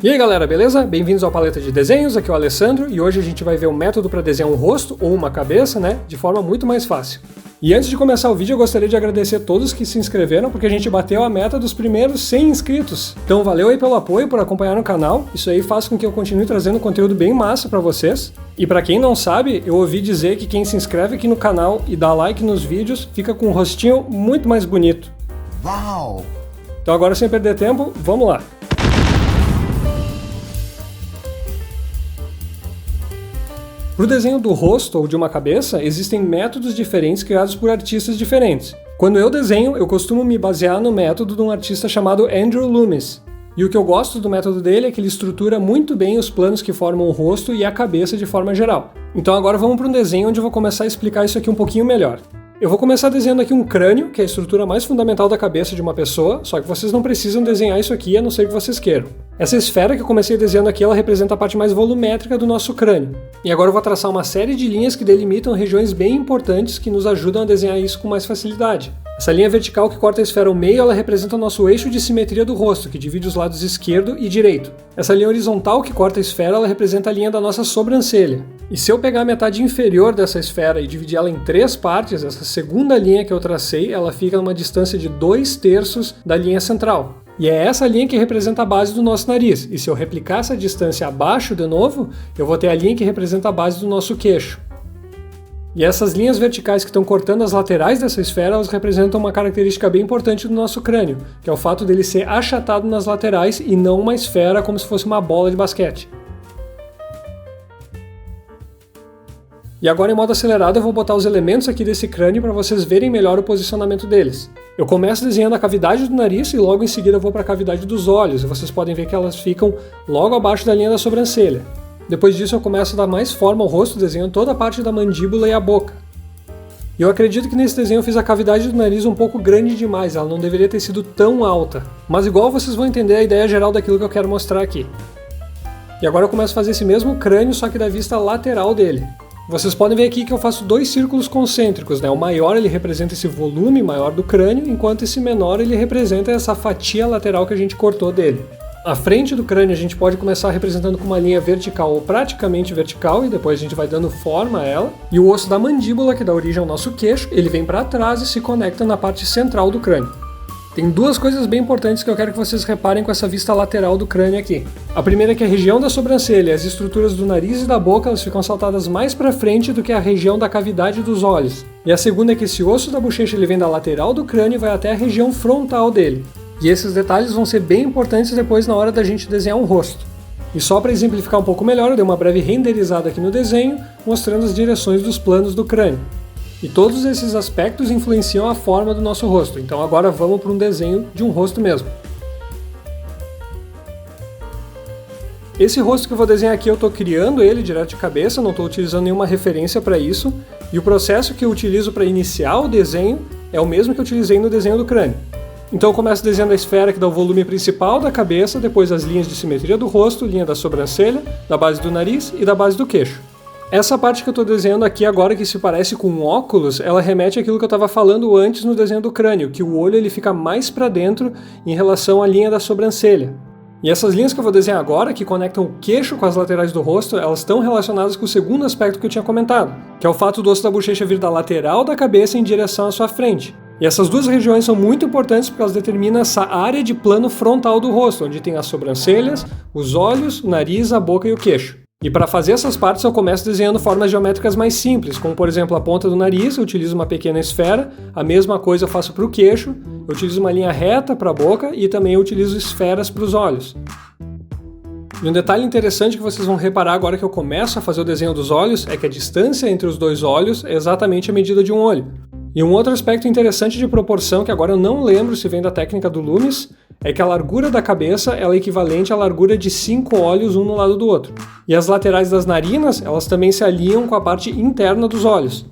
E aí galera, beleza? Bem-vindos ao Paleta de Desenhos, aqui é o Alessandro e hoje a gente vai ver um método para desenhar um rosto ou uma cabeça, de forma muito mais fácil. E antes de começar o vídeo eu gostaria de agradecer a todos que se inscreveram porque a gente bateu a meta dos primeiros 100 inscritos. Então valeu aí pelo apoio, por acompanhar no canal, isso aí faz com que eu continue trazendo conteúdo bem massa para vocês. E para quem não sabe, eu ouvi dizer que quem se inscreve aqui no canal e dá like nos vídeos fica com um rostinho muito mais bonito. Uau! Então agora sem perder tempo, vamos lá! Para o desenho do rosto ou de uma cabeça, existem métodos diferentes criados por artistas diferentes. Quando eu desenho, eu costumo me basear no método de um artista chamado Andrew Loomis. E o que eu gosto do método dele é que ele estrutura muito bem os planos que formam o rosto e a cabeça de forma geral. Então agora vamos para um desenho onde eu vou começar a explicar isso aqui um pouquinho melhor. Eu vou começar desenhando aqui um crânio, que é a estrutura mais fundamental da cabeça de uma pessoa, só que vocês não precisam desenhar isso aqui a não ser que vocês queiram. Essa esfera que eu comecei desenhando aqui, ela representa a parte mais volumétrica do nosso crânio. E agora eu vou traçar uma série de linhas que delimitam regiões bem importantes que nos ajudam a desenhar isso com mais facilidade. Essa linha vertical que corta a esfera ao meio, ela representa o nosso eixo de simetria do rosto, que divide os lados esquerdo e direito. Essa linha horizontal que corta a esfera, ela representa a linha da nossa sobrancelha. E se eu pegar a metade inferior dessa esfera e dividir ela em 3 partes, essa segunda linha que eu tracei, ela fica numa distância de 2/3 da linha central. E é essa linha que representa a base do nosso nariz. E se eu replicar essa distância abaixo de novo, eu vou ter a linha que representa a base do nosso queixo. E essas linhas verticais que estão cortando as laterais dessa esfera, elas representam uma característica bem importante do nosso crânio, que é o fato dele ser achatado nas laterais e não uma esfera como se fosse uma bola de basquete. E agora em modo acelerado eu vou botar os elementos aqui desse crânio para vocês verem melhor o posicionamento deles. Eu começo desenhando a cavidade do nariz e logo em seguida eu vou para a cavidade dos olhos, e vocês podem ver que elas ficam logo abaixo da linha da sobrancelha. Depois disso eu começo a dar mais forma ao rosto, desenhando toda a parte da mandíbula e a boca. E eu acredito que nesse desenho eu fiz a cavidade do nariz um pouco grande demais, ela não deveria ter sido tão alta. Mas igual vocês vão entender a ideia geral daquilo que eu quero mostrar aqui. E agora eu começo a fazer esse mesmo crânio, só que da vista lateral dele. Vocês podem ver aqui que eu faço 2 círculos concêntricos, O maior ele representa esse volume maior do crânio, enquanto esse menor ele representa essa fatia lateral que a gente cortou dele. A frente do crânio a gente pode começar representando com uma linha vertical ou praticamente vertical e depois a gente vai dando forma a ela. E o osso da mandíbula, que dá origem ao nosso queixo, ele vem para trás e se conecta na parte central do crânio. Tem 2 coisas bem importantes que eu quero que vocês reparem com essa vista lateral do crânio aqui. A primeira é que a região da sobrancelha, as estruturas do nariz e da boca, elas ficam saltadas mais para frente do que a região da cavidade dos olhos. E a segunda é que esse osso da bochecha ele vem da lateral do crânio e vai até a região frontal dele. E esses detalhes vão ser bem importantes depois na hora da gente desenhar um rosto. E só para exemplificar um pouco melhor, eu dei uma breve renderizada aqui no desenho, mostrando as direções dos planos do crânio. E todos esses aspectos influenciam a forma do nosso rosto. Então agora vamos para um desenho de um rosto mesmo. Esse rosto que eu vou desenhar aqui, eu estou criando ele direto de cabeça, não estou utilizando nenhuma referência para isso. E o processo que eu utilizo para iniciar o desenho é o mesmo que eu utilizei no desenho do crânio. Então eu começo desenhando a esfera que dá o volume principal da cabeça, depois as linhas de simetria do rosto, linha da sobrancelha, da base do nariz e da base do queixo. Essa parte que eu estou desenhando aqui agora, que se parece com um óculos, ela remete àquilo que eu estava falando antes no desenho do crânio, que o olho ele fica mais para dentro em relação à linha da sobrancelha. E essas linhas que eu vou desenhar agora, que conectam o queixo com as laterais do rosto, elas estão relacionadas com o segundo aspecto que eu tinha comentado, que é o fato do osso da bochecha vir da lateral da cabeça em direção à sua frente. E essas 2 regiões são muito importantes porque elas determinam essa área de plano frontal do rosto, onde tem as sobrancelhas, os olhos, o nariz, a boca e o queixo. E para fazer essas partes eu começo desenhando formas geométricas mais simples, como por exemplo a ponta do nariz, eu utilizo uma pequena esfera, a mesma coisa eu faço para o queixo, eu utilizo uma linha reta para a boca e também eu utilizo esferas para os olhos. E um detalhe interessante que vocês vão reparar agora que eu começo a fazer o desenho dos olhos é que a distância entre os 2 olhos é exatamente a medida de um olho. E um outro aspecto interessante de proporção, que agora eu não lembro se vem da técnica do Loomis, é que a largura da cabeça ela é equivalente à largura de 5 olhos um no lado do outro. E as laterais das narinas, elas também se alinham com a parte interna dos olhos.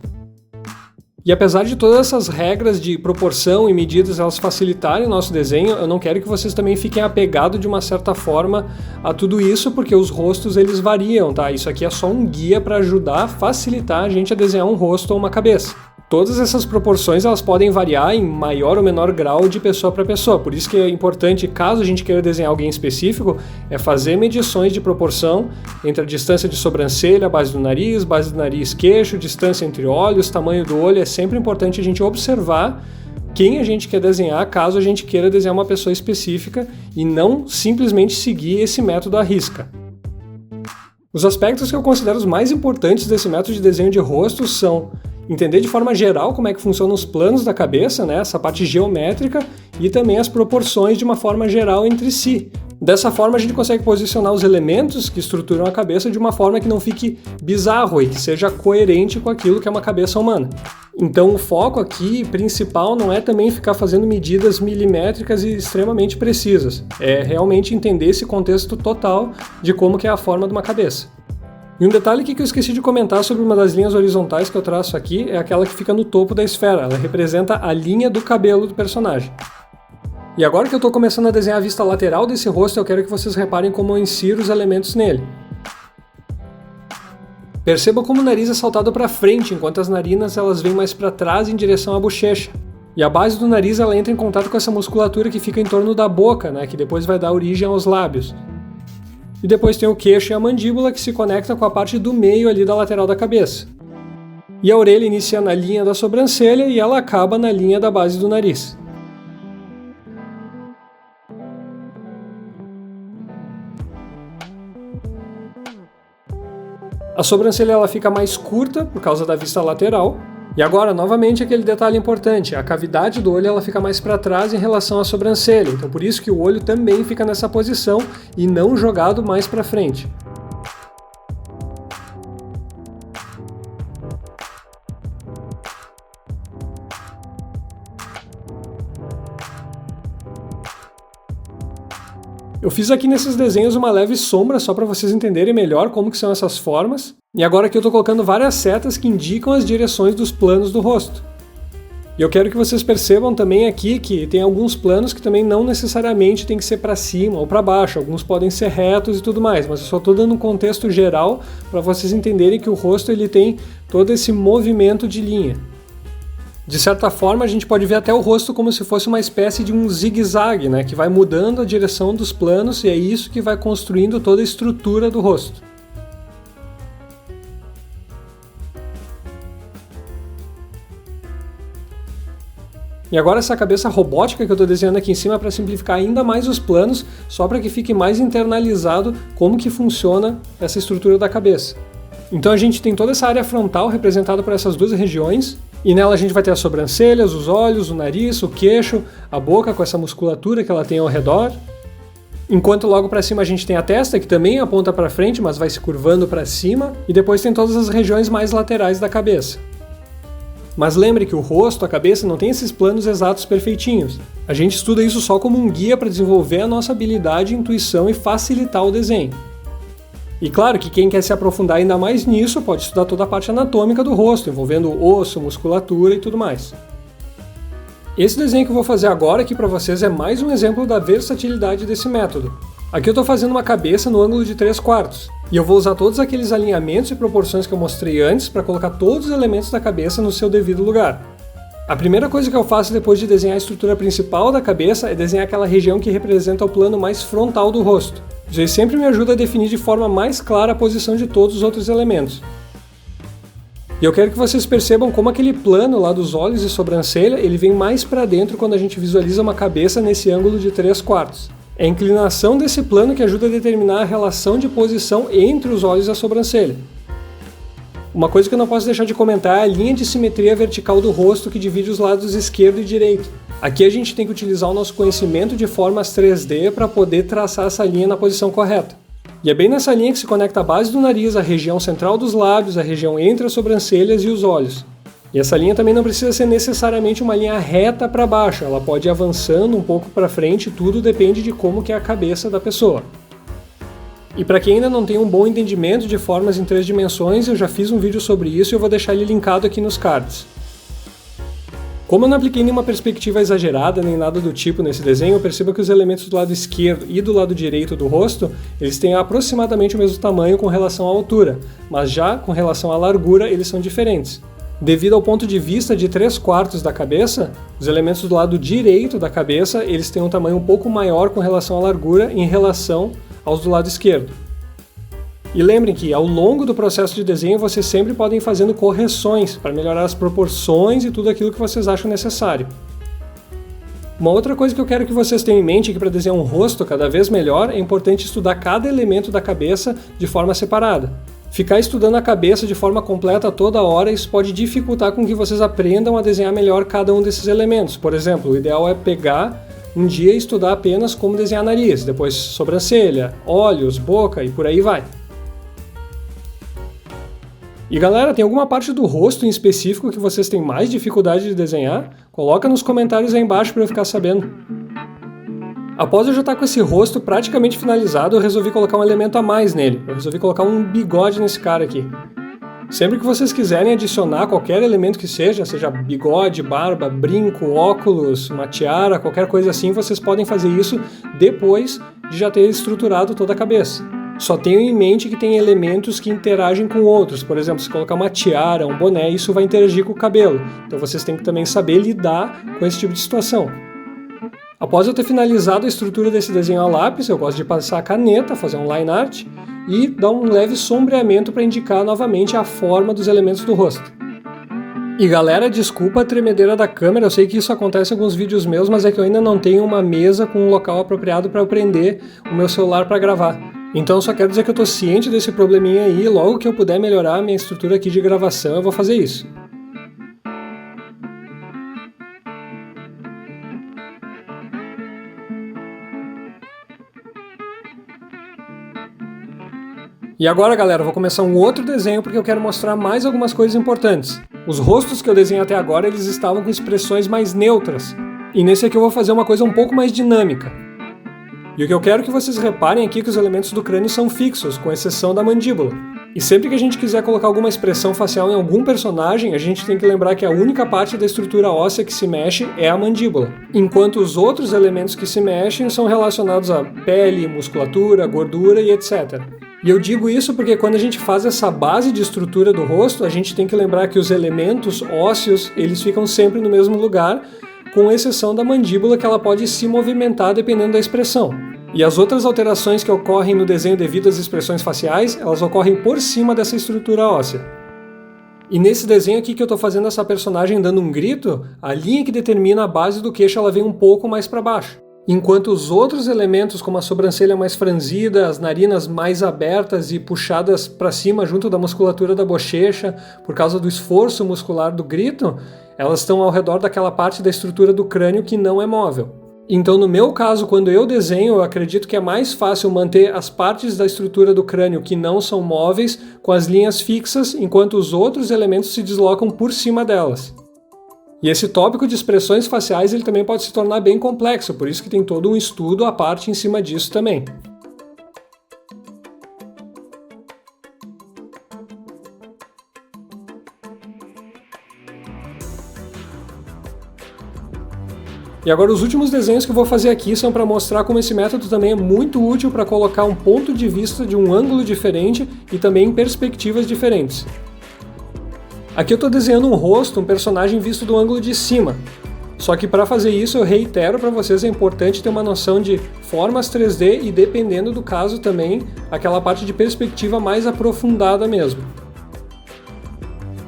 E apesar de todas essas regras de proporção e medidas elas facilitarem o nosso desenho, eu não quero que vocês também fiquem apegados de uma certa forma a tudo isso, porque os rostos eles variam, tá? Isso aqui é só um guia para ajudar a facilitar a gente a desenhar um rosto ou uma cabeça. Todas essas proporções elas podem variar em maior ou menor grau de pessoa para pessoa, por isso que é importante, caso a gente queira desenhar alguém específico, é fazer medições de proporção entre a distância de sobrancelha, base do nariz, queixo, distância entre olhos, tamanho do olho. É sempre importante a gente observar quem a gente quer desenhar, caso a gente queira desenhar uma pessoa específica e não simplesmente seguir esse método à risca. Os aspectos que eu considero os mais importantes desse método de desenho de rosto são entender de forma geral como é que funcionam os planos da cabeça, né, essa parte geométrica, e também as proporções de uma forma geral entre si. Dessa forma a gente consegue posicionar os elementos que estruturam a cabeça de uma forma que não fique bizarro e que seja coerente com aquilo que é uma cabeça humana. Então o foco aqui principal não é também ficar fazendo medidas milimétricas e extremamente precisas, é realmente entender esse contexto total de como que é a forma de uma cabeça. E um detalhe aqui que eu esqueci de comentar sobre uma das linhas horizontais que eu traço aqui é aquela que fica no topo da esfera, ela representa a linha do cabelo do personagem. E agora que eu estou começando a desenhar a vista lateral desse rosto, eu quero que vocês reparem como eu insiro os elementos nele. Perceba como o nariz é saltado para frente, enquanto as narinas elas vêm mais para trás em direção à bochecha. E a base do nariz ela entra em contato com essa musculatura que fica em torno da boca, né, que depois vai dar origem aos lábios. E depois tem o queixo e a mandíbula que se conecta com a parte do meio ali da lateral da cabeça. E a orelha inicia na linha da sobrancelha e ela acaba na linha da base do nariz. A sobrancelha ela fica mais curta por causa da vista lateral. E agora, novamente, aquele detalhe importante, a cavidade do olho ela fica mais para trás em relação à sobrancelha, então por isso que o olho também fica nessa posição e não jogado mais para frente. Eu fiz aqui nesses desenhos uma leve sombra só para vocês entenderem melhor como que são essas formas. E agora aqui eu estou colocando várias setas que indicam as direções dos planos do rosto. E eu quero que vocês percebam também aqui que tem alguns planos que também não necessariamente tem que ser para cima ou para baixo, alguns podem ser retos e tudo mais, mas eu só estou dando um contexto geral para vocês entenderem que o rosto ele tem todo esse movimento de linha. De certa forma, a gente pode ver até o rosto como se fosse uma espécie de um zigue-zague, né, que vai mudando a direção dos planos e é isso que vai construindo toda a estrutura do rosto. E agora essa cabeça robótica que eu estou desenhando aqui em cima para simplificar ainda mais os planos, só para que fique mais internalizado como que funciona essa estrutura da cabeça. Então a gente tem toda essa área frontal representada por essas duas regiões, e nela a gente vai ter as sobrancelhas, os olhos, o nariz, o queixo, a boca com essa musculatura que ela tem ao redor. Enquanto logo para cima a gente tem a testa, que também aponta para frente, mas vai se curvando para cima, e depois tem todas as regiões mais laterais da cabeça. Mas lembre que o rosto, a cabeça, não tem esses planos exatos perfeitinhos. A gente estuda isso só como um guia para desenvolver a nossa habilidade, intuição e facilitar o desenho. E claro que quem quer se aprofundar ainda mais nisso pode estudar toda a parte anatômica do rosto, envolvendo osso, musculatura e tudo mais. Esse desenho que eu vou fazer agora aqui para vocês é mais um exemplo da versatilidade desse método. Aqui eu estou fazendo uma cabeça no ângulo de 3/4, e eu vou usar todos aqueles alinhamentos e proporções que eu mostrei antes para colocar todos os elementos da cabeça no seu devido lugar. A primeira coisa que eu faço depois de desenhar a estrutura principal da cabeça é desenhar aquela região que representa o plano mais frontal do rosto. Isso aí sempre me ajuda a definir de forma mais clara a posição de todos os outros elementos. E eu quero que vocês percebam como aquele plano lá dos olhos e sobrancelha, ele vem mais para dentro quando a gente visualiza uma cabeça nesse ângulo de 3/4. É a inclinação desse plano que ajuda a determinar a relação de posição entre os olhos e a sobrancelha. Uma coisa que eu não posso deixar de comentar é a linha de simetria vertical do rosto que divide os lados esquerdo e direito. Aqui a gente tem que utilizar o nosso conhecimento de formas 3D para poder traçar essa linha na posição correta. E é bem nessa linha que se conecta a base do nariz, a região central dos lábios, a região entre as sobrancelhas e os olhos. E essa linha também não precisa ser necessariamente uma linha reta para baixo, ela pode ir avançando um pouco para frente, tudo depende de como que é a cabeça da pessoa. E para quem ainda não tem um bom entendimento de formas em 3 dimensões, eu já fiz um vídeo sobre isso e eu vou deixar ele linkado aqui nos cards. Como eu não apliquei nenhuma perspectiva exagerada nem nada do tipo nesse desenho, eu percebo que os elementos do lado esquerdo e do lado direito do rosto, eles têm aproximadamente o mesmo tamanho com relação à altura, mas já com relação à largura eles são diferentes. Devido ao ponto de vista de 3/4 da cabeça, os elementos do lado direito da cabeça eles têm um tamanho um pouco maior com relação à largura em relação aos do lado esquerdo. E lembrem que ao longo do processo de desenho vocês sempre podem ir fazendo correções para melhorar as proporções e tudo aquilo que vocês acham necessário. Uma outra coisa que eu quero que vocês tenham em mente é que para desenhar um rosto cada vez melhor é importante estudar cada elemento da cabeça de forma separada. Ficar estudando a cabeça de forma completa toda hora, isso pode dificultar com que vocês aprendam a desenhar melhor cada um desses elementos. Por exemplo, o ideal é pegar um dia e estudar apenas como desenhar nariz, depois sobrancelha, olhos, boca e por aí vai. E galera, tem alguma parte do rosto em específico que vocês têm mais dificuldade de desenhar? Coloca nos comentários aí embaixo para eu ficar sabendo. Após eu já estar com esse rosto praticamente finalizado, eu resolvi colocar um elemento a mais nele. Eu resolvi colocar um bigode nesse cara aqui. Sempre que vocês quiserem adicionar qualquer elemento que seja bigode, barba, brinco, óculos, uma tiara, qualquer coisa assim, vocês podem fazer isso depois de já ter estruturado toda a cabeça. Só tenham em mente que tem elementos que interagem com outros. Por exemplo, se colocar uma tiara, um boné, isso vai interagir com o cabelo. Então vocês têm que também saber lidar com esse tipo de situação. Após eu ter finalizado a estrutura desse desenho a lápis, eu gosto de passar a caneta, fazer um line art e dar um leve sombreamento para indicar novamente a forma dos elementos do rosto. E galera, desculpa a tremedeira da câmera, eu sei que isso acontece em alguns vídeos meus, mas é que eu ainda não tenho uma mesa com um local apropriado para eu prender o meu celular para gravar. Então eu só quero dizer que eu estou ciente desse probleminha aí e logo que eu puder melhorar a minha estrutura aqui de gravação eu vou fazer isso. E agora galera, eu vou começar um outro desenho porque eu quero mostrar mais algumas coisas importantes. Os rostos que eu desenhei até agora eles estavam com expressões mais neutras. E nesse aqui eu vou fazer uma coisa um pouco mais dinâmica. E o que eu quero que vocês reparem aqui é que os elementos do crânio são fixos, com exceção da mandíbula. E sempre que a gente quiser colocar alguma expressão facial em algum personagem, a gente tem que lembrar que a única parte da estrutura óssea que se mexe é a mandíbula. Enquanto os outros elementos que se mexem são relacionados a pele, musculatura, gordura e etc. E eu digo isso porque quando a gente faz essa base de estrutura do rosto, a gente tem que lembrar que os elementos ósseos, eles ficam sempre no mesmo lugar, com exceção da mandíbula que ela pode se movimentar dependendo da expressão. E as outras alterações que ocorrem no desenho devido às expressões faciais, elas ocorrem por cima dessa estrutura óssea. E nesse desenho aqui que eu estou fazendo essa personagem dando um grito, a linha que determina a base do queixo ela vem um pouco mais para baixo. Enquanto os outros elementos, como a sobrancelha mais franzida, as narinas mais abertas e puxadas para cima junto da musculatura da bochecha, por causa do esforço muscular do grito, elas estão ao redor daquela parte da estrutura do crânio que não é móvel. Então, no meu caso, quando eu desenho, eu acredito que é mais fácil manter as partes da estrutura do crânio que não são móveis com as linhas fixas, enquanto os outros elementos se deslocam por cima delas. E esse tópico de expressões faciais ele também pode se tornar bem complexo, por isso que tem todo um estudo à parte em cima disso também. E agora os últimos desenhos que eu vou fazer aqui são para mostrar como esse método também é muito útil para colocar um ponto de vista de um ângulo diferente e também em perspectivas diferentes. Aqui eu estou desenhando um rosto, um personagem visto do ângulo de cima. Só que para fazer isso eu reitero para vocês é importante ter uma noção de formas 3D e dependendo do caso também aquela parte de perspectiva mais aprofundada mesmo.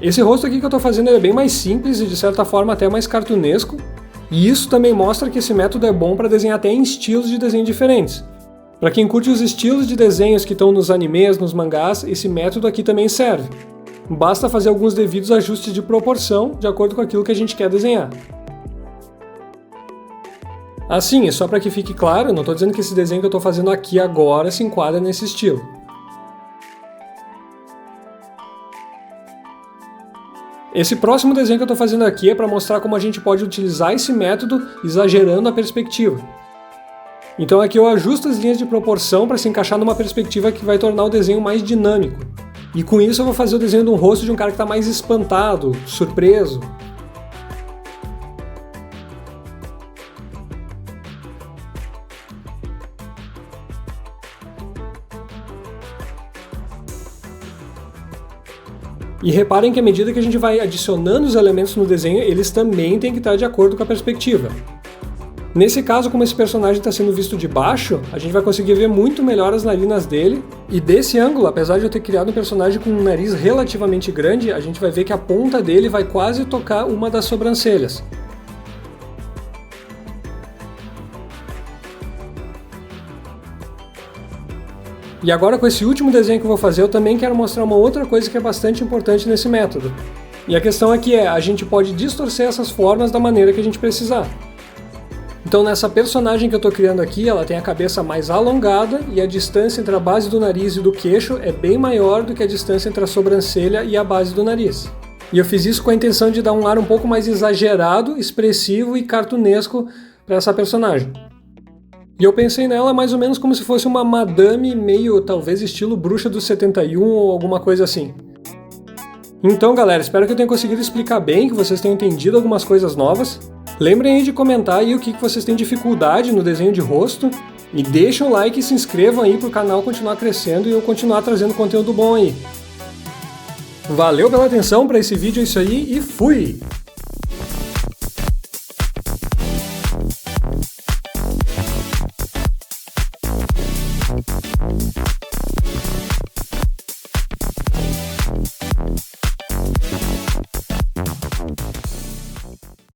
Esse rosto aqui que eu estou fazendo é bem mais simples e de certa forma até mais cartunesco. E isso também mostra que esse método é bom para desenhar até em estilos de desenho diferentes. Para quem curte os estilos de desenhos que estão nos animes, nos mangás, esse método aqui também serve. Basta fazer alguns devidos ajustes de proporção de acordo com aquilo que a gente quer desenhar. Assim, só para que fique claro, eu não estou dizendo que esse desenho que eu estou fazendo aqui agora se enquadra nesse estilo. Esse próximo desenho que eu estou fazendo aqui é para mostrar como a gente pode utilizar esse método exagerando a perspectiva. Então aqui eu ajusto as linhas de proporção para se encaixar numa perspectiva que vai tornar o desenho mais dinâmico. E com isso eu vou fazer o desenho de um rosto de um cara que está mais espantado, surpreso. E reparem que à medida que a gente vai adicionando os elementos no desenho, eles também têm que estar de acordo com a perspectiva. Nesse caso, como esse personagem está sendo visto de baixo, a gente vai conseguir ver muito melhor as narinas dele, e desse ângulo, apesar de eu ter criado um personagem com um nariz relativamente grande, a gente vai ver que a ponta dele vai quase tocar uma das sobrancelhas. E agora, com esse último desenho que eu vou fazer, eu também quero mostrar uma outra coisa que é bastante importante nesse método. E a questão aqui é, a gente pode distorcer essas formas da maneira que a gente precisar. Então nessa personagem que eu estou criando aqui, ela tem a cabeça mais alongada e a distância entre a base do nariz e do queixo é bem maior do que a distância entre a sobrancelha e a base do nariz. E eu fiz isso com a intenção de dar um ar um pouco mais exagerado, expressivo e cartunesco para essa personagem. E eu pensei nela mais ou menos como se fosse uma madame meio, talvez, estilo Bruxa dos 71 ou alguma coisa assim. Então galera, espero que eu tenha conseguido explicar bem, que vocês tenham entendido algumas coisas novas. Lembrem aí de comentar aí o que vocês têm dificuldade no desenho de rosto. E deixem o like e se inscrevam aí para o canal continuar crescendo e eu continuar trazendo conteúdo bom aí. Valeu pela atenção para esse vídeo, é isso aí e fui!